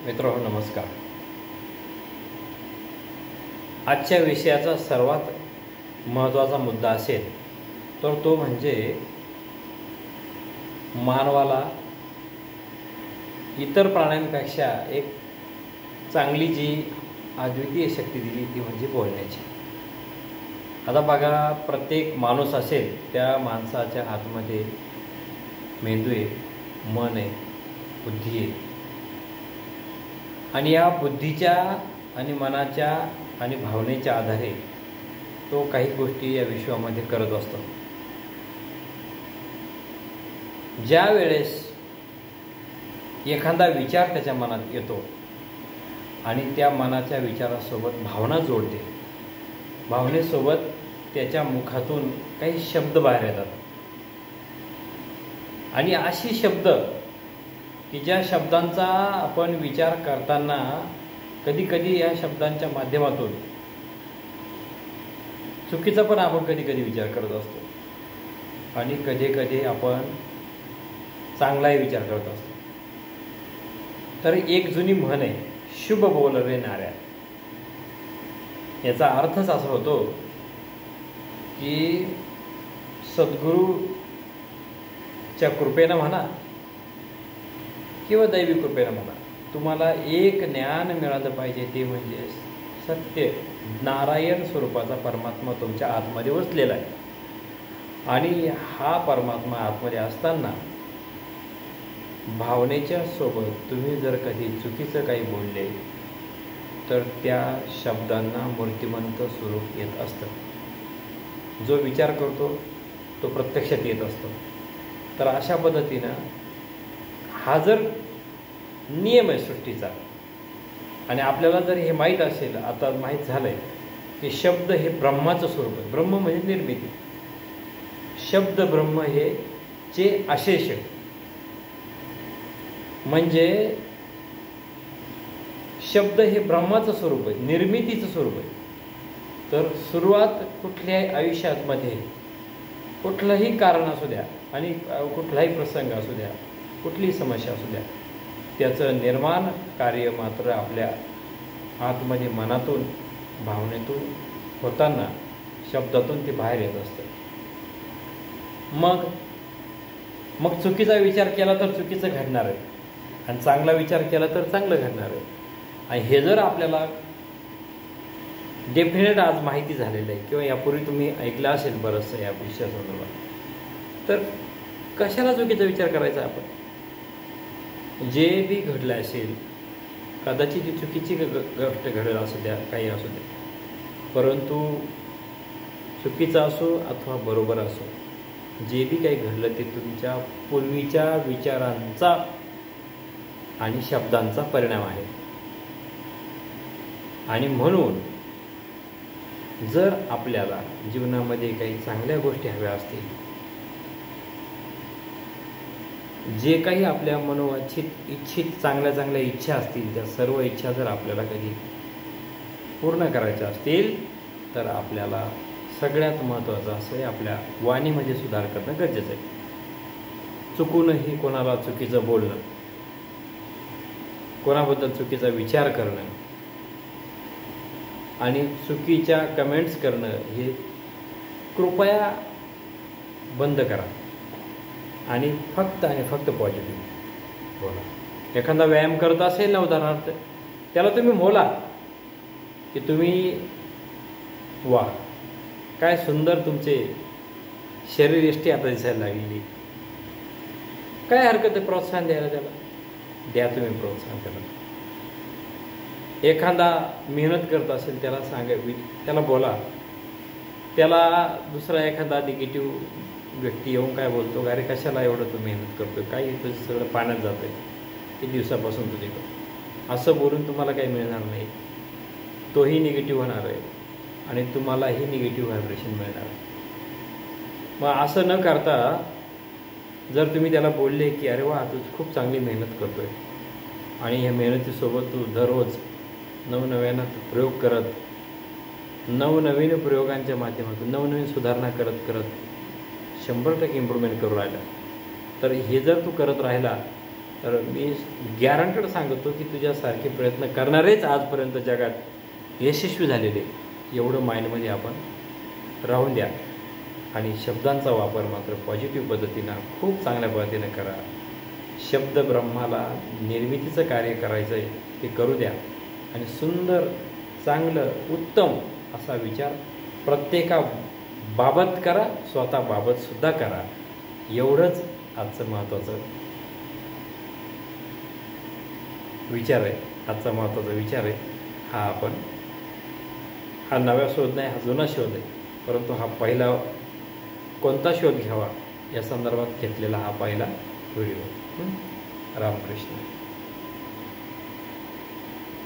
मित्रांनो नमस्कार. आजच्या विषयाचा सर्वात महत्त्वाचा मुद्दा असेल तर तो म्हणजे मानवाला इतर प्राण्यांपेक्षा एक चांगली जी अद्वितीय शक्ती दिली ती म्हणजे बोलण्याची. आता बघा, प्रत्येक माणूस असेल त्या माणसाच्या आतमध्ये मेंदू आहे, मन आहे, बुद्धी आहे. आणि या बुद्धीच्या आणि मनाच्या आणि भावनेच्या आधारे तो काही गोष्टी या विश्वामध्ये करत असतो. ज्या वेळेस एखादा विचार त्याच्या मनात येतो आणि त्या मनाच्या विचारासोबत भावना जोडते, भावनेसोबत त्याच्या मुखातून काही शब्द बाहेर येतात आणि अशी शब्द की ज्या शब्दांचा आपण विचार करताना कधी कधी या शब्दांच्या माध्यमातून चुकीचा पण आपण कधी कधी विचार करत असतो आणि कधी कधी आपण चांगलाही विचार करत असतो. तर एक जुनी म्हण आहे, शुभ बोल रे नाऱ्या. याचा अर्थच असा होतो की सद्गुरूच्या कृपेनं म्हणा किंवा दैवी कृपेनं म्हणा, तुम्हाला एक ज्ञान मिळालं पाहिजे, ते म्हणजे सत्य नारायण स्वरूपाचा परमात्मा तुमच्या आतमध्ये वसलेला आहे. आणि हा परमात्मा आतमध्ये असताना भावनेच्या सोबत तुम्ही जर कधी चुकीचं काही बोलले तर त्या शब्दांना मूर्तिमंत स्वरूप येत असतं. जो विचार करतो तो प्रत्यक्षात येत असतो. तर अशा पद्धतीनं हा जर नियम आहे सृष्टीचा आणि आपल्याला जर हे माहीत असेल, आता माहीत झालं आहे की शब्द हे ब्रह्माचं स्वरूप आहे. ब्रह्म म्हणजे निर्मिती. शब्द ब्रह्म हे चे अशेष म्हणजे शब्द हे ब्रह्माचं स्वरूप आहे, निर्मितीचं स्वरूप आहे. तर सुरुवात कुठल्याही आयुष्यामध्ये कुठलंही कारण असू द्या आणि कुठलाही प्रसंग असू द्या, कुठलीही समस्या असू द्या, त्याचं निर्माण कार्य मात्र आपल्या आतमध्ये मनातून भावनेतून होताना शब्दातून ते बाहेर येत असतं. मग चुकीचा विचार केला तर चुकीचं घडणार आहे आणि चांगला विचार केला तर चांगलं घडणार आहे. आणि हे जर आपल्याला डेफिनेट आज माहिती झालेलं आहे किंवा यापूर्वी तुम्ही ऐकलं असेल बरंचसं या विषयासंदर्भात, तर कशाला चुकीचा विचार करायचा आपण? जे बी घडलं असेल, कदाचित ती चुकीची गोष्ट घडेल असू द्या, काही असू द्या, परंतु चुकीचं असो अथवा बरोबर असो, जे बी काही घडलं ते तुमच्या पूर्वीच्या विचारांचा आणि शब्दांचा परिणाम आहे. आणि म्हणून जर आपल्याला जीवनामध्ये काही चांगल्या गोष्टी हव्या असतील, जे काही आपल्या इच्छित चांगल्या इच्छा असतील, त्या सर्व इच्छा जर आपल्याला कधी पूर्ण करायच्या असतील तर आपल्याला सगळ्यात महत्त्वाचं असं आहे, आपल्या वाणीमध्ये सुधार करणं गरजेचं आहे. चुकूनही कोणाला चुकीचं बोलणं, कोणाबद्दल चुकीचा विचार करणं आणि चुकीच्या कमेंट्स करणं हे कृपया बंद करा आणि फक्त पॉझिटिव्ह बोला. एखादा व्यायाम करत असेल ना, उदाहरणार्थ, त्याला तुम्ही बोला की तुम्ही वा, काय सुंदर तुमचे शरीरयष्टी आता दिसायला लागलेली, काय हरकत आहे प्रोत्साहन द्यायला, त्याला द्या तुम्ही प्रोत्साहन त्याला. एखादा मेहनत करत असेल त्याला त्याला बोला. त्याला दुसरा एखादा निगेटिव्ह व्यक्ती येऊन काय बोलतो, अरे कशाला एवढं तू मेहनत करतोय, काही तुझं सगळं पाण्यात जातं आहे, किती दिवसापासून तुझे, असं बोलून तुम्हाला काही मिळणार नाही. तोही निगेटिव्ह होणार आहे आणि तुम्हालाही निगेटिव्ह व्हायब्रेशन मिळणार. मग असं न करता जर तुम्ही त्याला बोलले की अरे वा, तू खूप चांगली मेहनत करतोय आणि ह्या मेहनतीसोबत तू दररोज नवनव्यानं प्रयोग करत, नवनवीन प्रयोगांच्या माध्यमातून नवनवीन सुधारणा करत 100% इम्प्रूव्हमेंट करू राहिला, तर हे जर तू करत राहिला तर मी गॅरंटेड सांगतो की तुझ्यासारखे प्रयत्न करणारेच आजपर्यंत जगात यशस्वी झालेले, एवढं माइंडमध्ये आपण राहून द्या. आणि शब्दांचा वापर मात्र पॉझिटिव्ह पद्धतीनं खूप चांगल्या पद्धतीनं करा. शब्द ब्रह्माला निर्मितीचं कार्य करायचं आहे ते करू द्या. आणि सुंदर, चांगलं, उत्तम असा विचार प्रत्येकाबाबत करा, स्वतःबाबतसुद्धा करा. एवढंच आजचं महत्त्वाचं विचार आहे. आजचा महत्त्वाचा विचार आहे हा नवा शोध नाही, हा जुना शोध आहे. परंतु हा पहिला कोणता शोध घ्यावा या संदर्भात घेतलेला हा पहिला व्हिडिओ. रामकृष्ण.